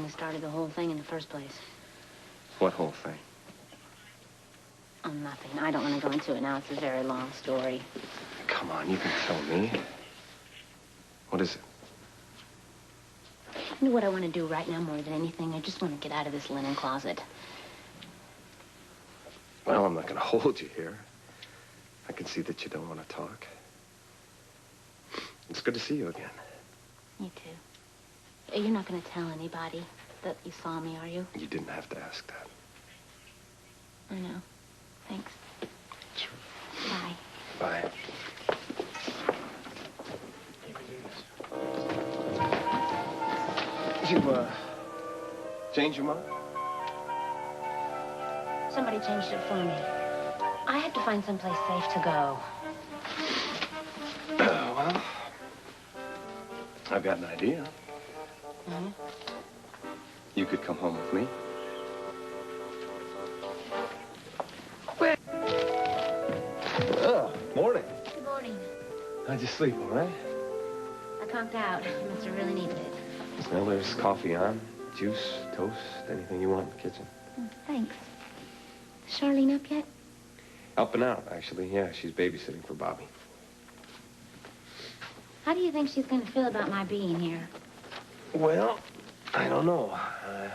that started the whole thing in the first place. What whole thing? Oh, nothing. I don't want to go into it now. It's a very long story. Come on, you can tell me. What is it? You know what I want to do right now more than anything? I just want to get out of this linen closet. Well, I'm not going to hold you here. I can see that you don't want to talk. It's good to see you again. Me too. You're not going to tell anybody that you saw me, are you? You didn't have to ask that. I know. Thanks. Sure. Bye. Bye. You, change your mind? Somebody changed it for me. I had to find someplace safe to go. Well, I've got an idea. Mm-hmm. You could come home with me. Morning. Good morning. How'd you sleep, all right? I conked out. You must have really needed it. Well, there's coffee on, juice, toast, anything you want in the kitchen. Thanks. Is Charlene up yet? Helping out, actually. Yeah, she's babysitting for Bobby. How do you think she's going to feel about my being here? Well, I don't know. I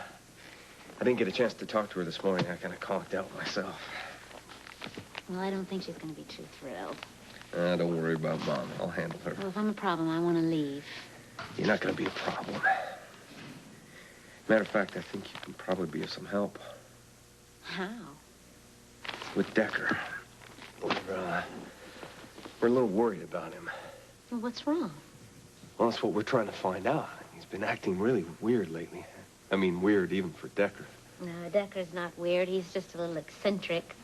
didn't get a chance to talk to her this morning. I kind of conked out myself. Well, I don't think she's going to be too thrilled. Don't worry about Mom. I'll handle her. Well, if I'm a problem, I want to leave. You're not going to be a problem. Matter of fact, I think you can probably be of some help. How? With Decker. We're a little worried about him. Well, what's wrong? Well, that's what we're trying to find out. He's been acting really weird lately. I mean, weird even for Decker. No, Decker's not weird. He's just a little eccentric.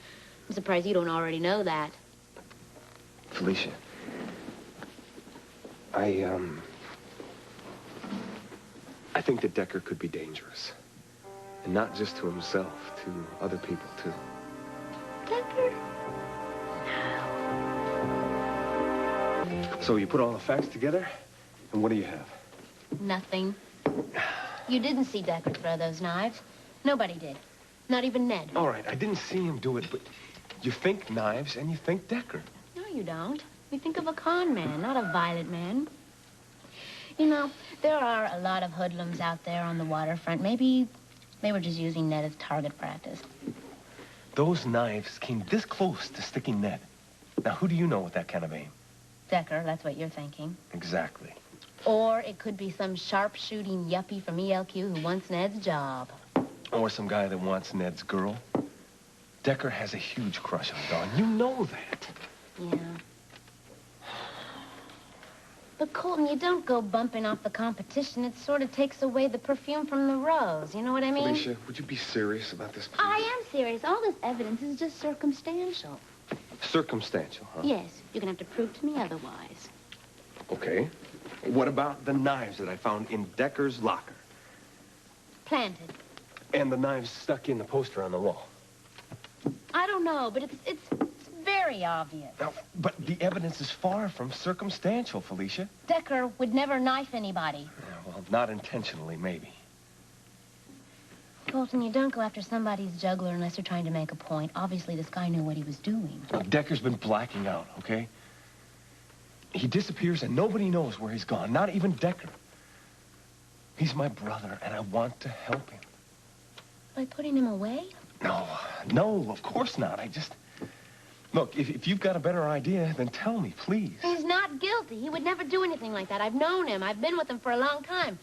I'm surprised you don't already know that. Felicia, I think that Decker could be dangerous. And not just to himself, to other people, too. Decker? So you put all the facts together, and what do you have? Nothing. You didn't see Decker throw those knives. Nobody did. Not even Ned. All right, I didn't see him do it, but you think knives and you think Decker. No, you don't. You think of a con man, not a violent man. You know, there are a lot of hoodlums out there on the waterfront. Maybe they were just using Ned as target practice. Those knives came this close to sticking Ned. Now, who do you know with that kind of aim? Decker, that's what you're thinking. Exactly. Or it could be some sharp-shooting yuppie from ELQ who wants Ned's job. Or some guy that wants Ned's girl. Decker has a huge crush on Dawn. You know that. Yeah. But, Colton, you don't go bumping off the competition. It sort of takes away the perfume from the rose. You know what I mean? Felicia, would you be serious about this, please? I am serious. All this evidence is just circumstantial. Circumstantial, huh? Yes. You're going to have to prove to me otherwise. Okay. What about the knives that I found in Decker's locker? Planted. And the knives stuck in the poster on the wall? I don't know, but it's very obvious. Now, but the evidence is far from circumstantial, Felicia. Decker would never knife anybody. Yeah, well, not intentionally, maybe. Colton, you don't go after somebody's juggler unless you're trying to make a point. Obviously, this guy knew what he was doing. Now, Decker's been blacking out, okay? He disappears and nobody knows where he's gone, not even Decker. He's my brother, and I want to help him. By putting him away? No, of course not. Look, if you've got a better idea, then tell me, please. He's not guilty. He would never do anything like that. I've known him. I've been with him for a long time.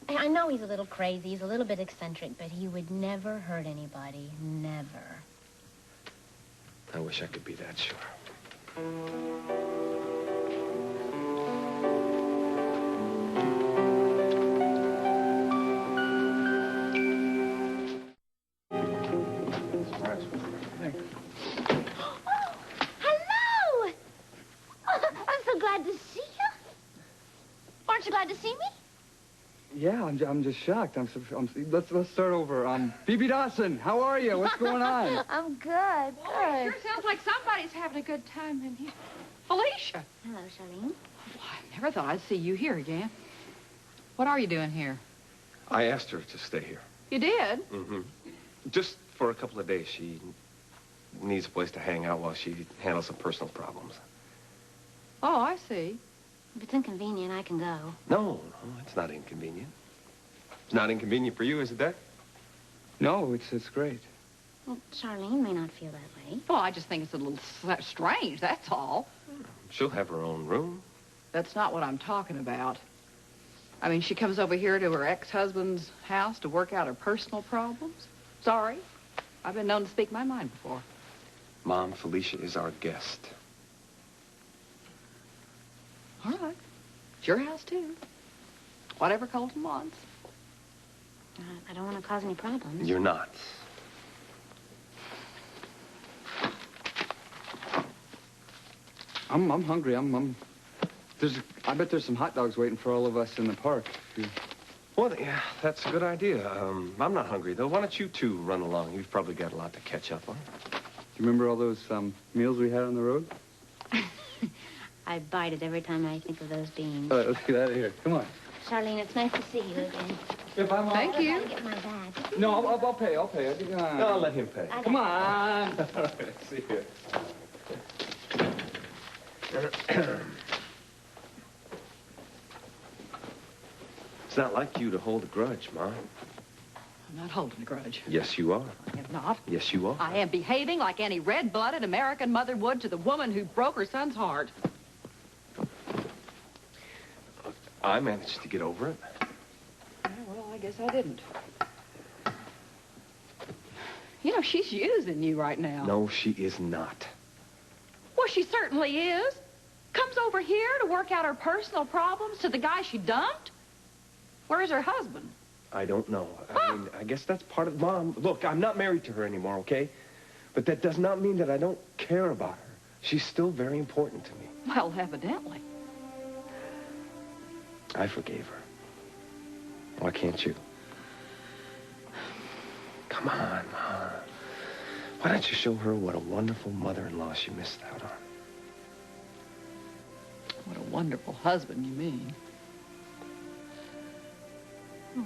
I know he's a little crazy. He's a little bit eccentric, but he would never hurt anybody. Never. I wish I could be that sure. Aren't you glad to see me? Yeah, I'm just shocked. Let's start over. Phoebe Dawson, how are you? What's going on? I'm good. Boy, it sure sounds like somebody's having a good time in here. Felicia. Hello, Charlene. Well, I never thought I'd see you here again. What are you doing here? I asked her to stay here. You did? Mm-hmm. Just for a couple of days. She needs a place to hang out while she handles some personal problems. Oh, I see. If it's inconvenient, I can go. No, it's not inconvenient. It's not inconvenient for you, is it, Deck? No, it's great. Well, Charlene may not feel that way. Well, I just think it's a little strange, that's all. She'll have her own room. That's not what I'm talking about. I mean, she comes over here to her ex-husband's house to work out her personal problems. Sorry. I've been known to speak my mind before. Mom, Felicia is our guest. All right. It's your house, too. Whatever Colton wants. I don't want to cause any problems. You're not. I'm hungry. I bet there's some hot dogs waiting for all of us in the park. Well, yeah, that's a good idea. I'm not hungry, though. Why don't you two run along? You've probably got a lot to catch up on. Do you remember all those meals we had on the road? I bite it every time I think of those beans. All right, let's get out of here. Come on. Charlene, it's nice to see you again. If I'm Thank you. I gotta get my bag. No, I'll pay. No, I'll let him pay. Come on. All right, see you. It's not like you to hold a grudge, Mom. I'm not holding a grudge. Yes, you are. I am not. Yes, you are. I am behaving like any red-blooded American mother would to the woman who broke her son's heart. I managed to get over it. Yeah, well, I guess I didn't. You know, she's using you right now. No, she is not. Well, she certainly is. Comes over here to work out her personal problems to the guy she dumped. Where's her husband? I don't know. I mean, I guess that's part of... Mom, look, I'm not married to her anymore, okay? But that does not mean that I don't care about her. She's still very important to me. Well, evidently. I forgave her. Why can't you? Come on, Mom. Why don't you show her what a wonderful mother-in-law she missed out on? What a wonderful husband, you mean. Oh.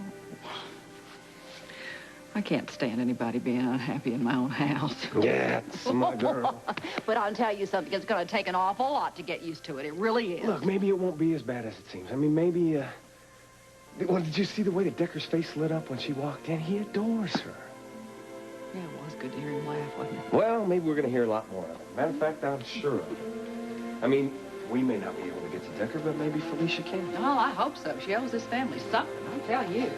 I can't stand anybody being unhappy in my own house. Yeah, it's my girl. But I'll tell you something. It's going to take an awful lot to get used to it. It really is. Look, maybe it won't be as bad as it seems. I mean, maybe, well, did you see the way that Decker's face lit up when she walked in? He adores her. Yeah, it was good to hear him laugh, wasn't it? Well, maybe we're going to hear a lot more of it. Matter of fact, I'm sure of it. I mean, we may not be able to get to Decker, but maybe Felicia can. Oh, I hope so. She owes this family something, I'll tell you.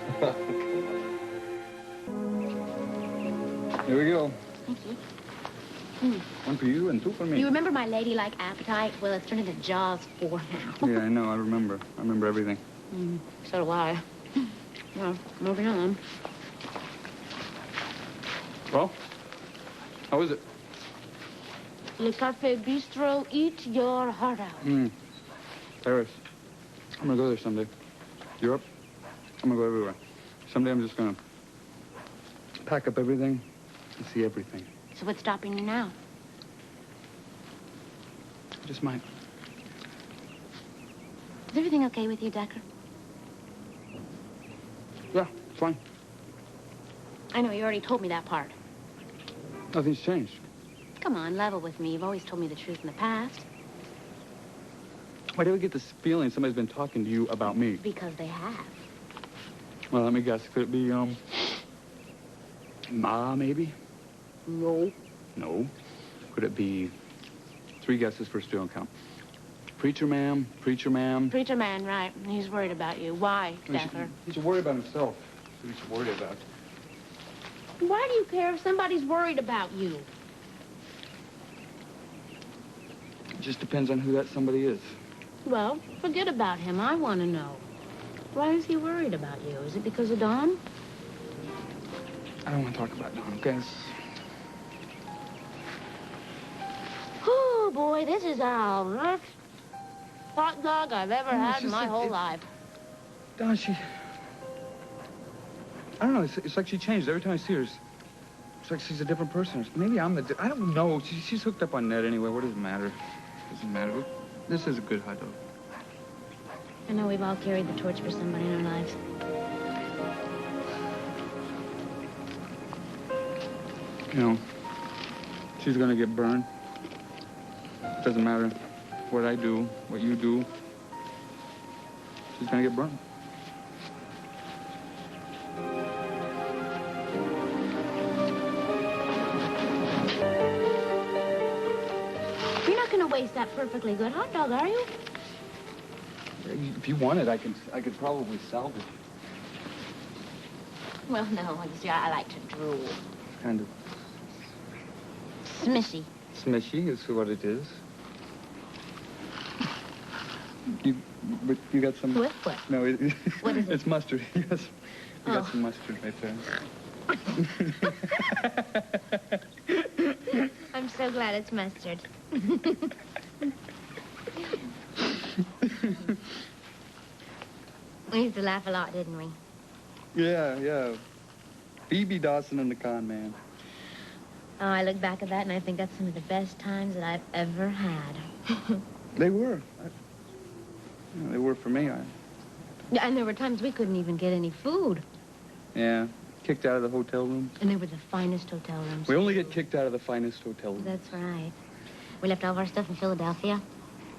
Here we go. Thank you. One for you and two for me. You remember my ladylike appetite? Well, it's turned into Jaws 4 now. Yeah, I know. I remember. I remember everything. So do I. Well, moving on. Well, how is it? Le Café Bistro, eat your heart out. Paris. I'm gonna go there someday. Europe. I'm gonna go everywhere. Someday I'm just gonna pack up everything and see everything. So what's stopping you now? I just might. Is everything okay with you, Decker? Yeah, it's fine. I know, you already told me that part. Nothing's changed. Come on, level with me. You've always told me the truth in the past. Why do I get this feeling somebody's been talking to you about me? Because they have. Well, let me guess. Could it be, Ma, maybe? No. No. Could it be... 3 guesses for student count. Preacher man, preacher man. Preacher man, right. He's worried about you. Why, Decker? He's worried about himself. That's what he's worried about. Why do you care if somebody's worried about you? It just depends on who that somebody is. Well, forget about him. I want to know. Why is he worried about you? Is it because of Don? I don't want to talk about Don, okay? Oh, boy, this is our worst hot dog I've ever had in my whole life. Don, she... I don't know. It's like she changed. Every time I see her, it's like she's a different person. Maybe I'm the... I don't know. She's hooked up on Ned anyway. What does it matter? Doesn't matter. This is a good hot dog. I know we've all carried the torch for somebody in our lives. You know, she's gonna get burned. It doesn't matter what I do, what you do. She's gonna get burned. You're not going to waste that perfectly good hot dog, are you? If you want it, I could probably salvage it. Well, no. You see, I like to drool. Kind of Smishy. smishy is what it is. But you got some... What? No, What is it? It's mustard. You got some mustard right there. I'm so glad it's mustard. We used to laugh a lot, didn't we? Yeah. Phoebe Dawson and the Con Man. Oh, I look back at that and I think that's some of the best times that I've ever had. They were. They were for me. Yeah, and there were times we couldn't even get any food. Yeah. Kicked out of the hotel rooms. And they were the finest hotel rooms. We only get kicked out of the finest hotel rooms. That's right. We left all of our stuff in Philadelphia.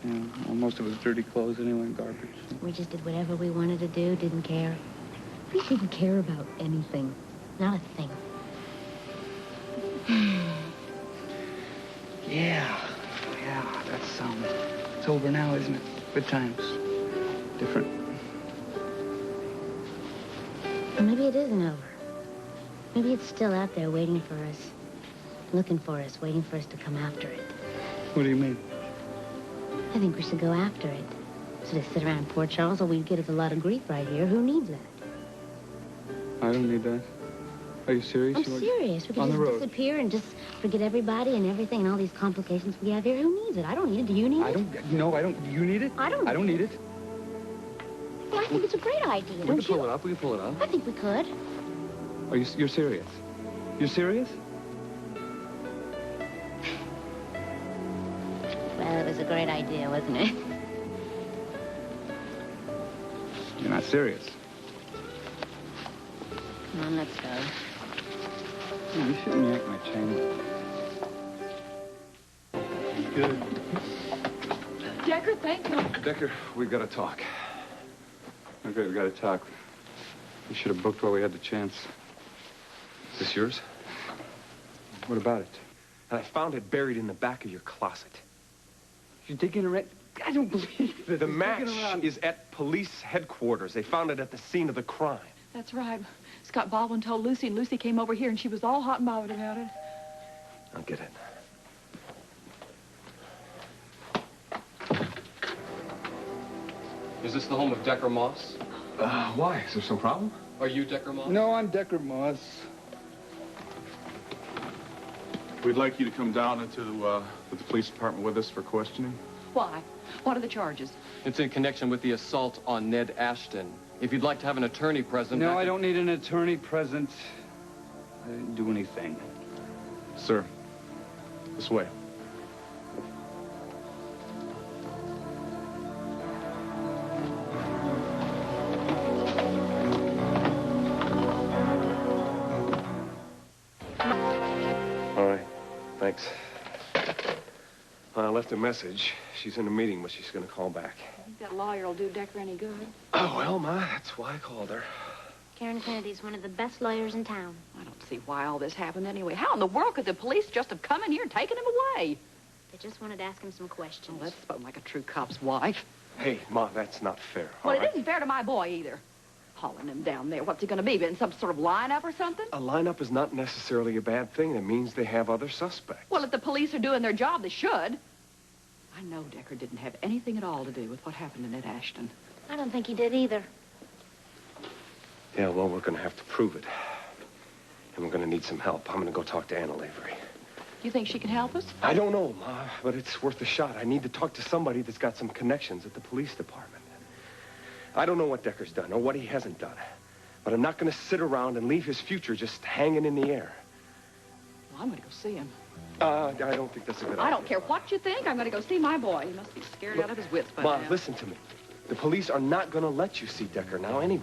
Yeah, well, most of it was dirty clothes anyway, and garbage. We just did whatever we wanted to do, didn't care. We didn't care about anything. Not a thing. Yeah, that's, it's over now, isn't it? Good times. Different. Or maybe it isn't over. Maybe it's still out there waiting for us. Looking for us, waiting for us to come after it. What do you mean? I think we should go after it. Instead of sit around in Port Charles, all we'd get is a lot of grief right here. Who needs that? I don't need that. Are you serious? I'm serious. We could just disappear and just forget everybody and everything and all these complications we have here. Who needs it? I don't need it. Do you need it? I don't. Do you need it? I don't need it. Well, I think it's a great idea, We don't can pull you? it up. We can pull it up. I think we could. You're serious? You're serious? Well, it was a great idea, wasn't it? You're not serious. Come on, let's go. You shouldn't yank my chain. Good. Decker, thank you. Decker, we've got to talk. Okay, we got to talk. We should have booked while we had the chance. Is this yours? What about it? And I found it buried in the back of your closet. You're digging around? I don't believe it. The match is at police headquarters. They found it at the scene of the crime. That's right. Scott Baldwin told Lucy, and Lucy came over here, and she was all hot and bothered about it. I'll get it. Is this the home of Decker Moss? Why? Is there some problem? Are you Decker Moss? No, I'm Decker Moss. We'd like you to come down into the police department with us for questioning. Why? What are the charges? It's in connection with the assault on Ned Ashton. If you'd like to have an attorney present... No, I don't need an attorney present. I didn't do anything. Sir, this way. All right. Thanks. I left a message. She's in a meeting, but she's going to call back. I think that lawyer will do Decker any good. Oh, well, Ma, that's why I called her. Karen Kennedy's one of the best lawyers in town. I don't see why all this happened anyway. How in the world could the police just have come in here and taken him away? They just wanted to ask him some questions. Well, that's spoken like a true cop's wife. Hey, Ma, that's not fair. Well, all it right? isn't fair to my boy either. Hauling him down there. What's he going to be? In some sort of lineup or something? A lineup is not necessarily a bad thing. It means they have other suspects. Well, if the police are doing their job, they should. I know Decker didn't have anything at all to do with what happened to Ned Ashton. I don't think he did either. Yeah, well, we're going to have to prove it. And we're going to need some help. I'm going to go talk to Anna Lavery. You think she can help us? I don't know, Ma, but it's worth a shot. I need to talk to somebody that's got some connections at the police department. I don't know what Decker's done or what he hasn't done. But I'm not going to sit around and leave his future just hanging in the air. Well, I'm going to go see him. I don't think that's a good idea. I don't care what you think. I'm going to go see my boy. He must be scared out of his wits by Ma, now. listen to me. The police are not going to let you see Decker now anyway.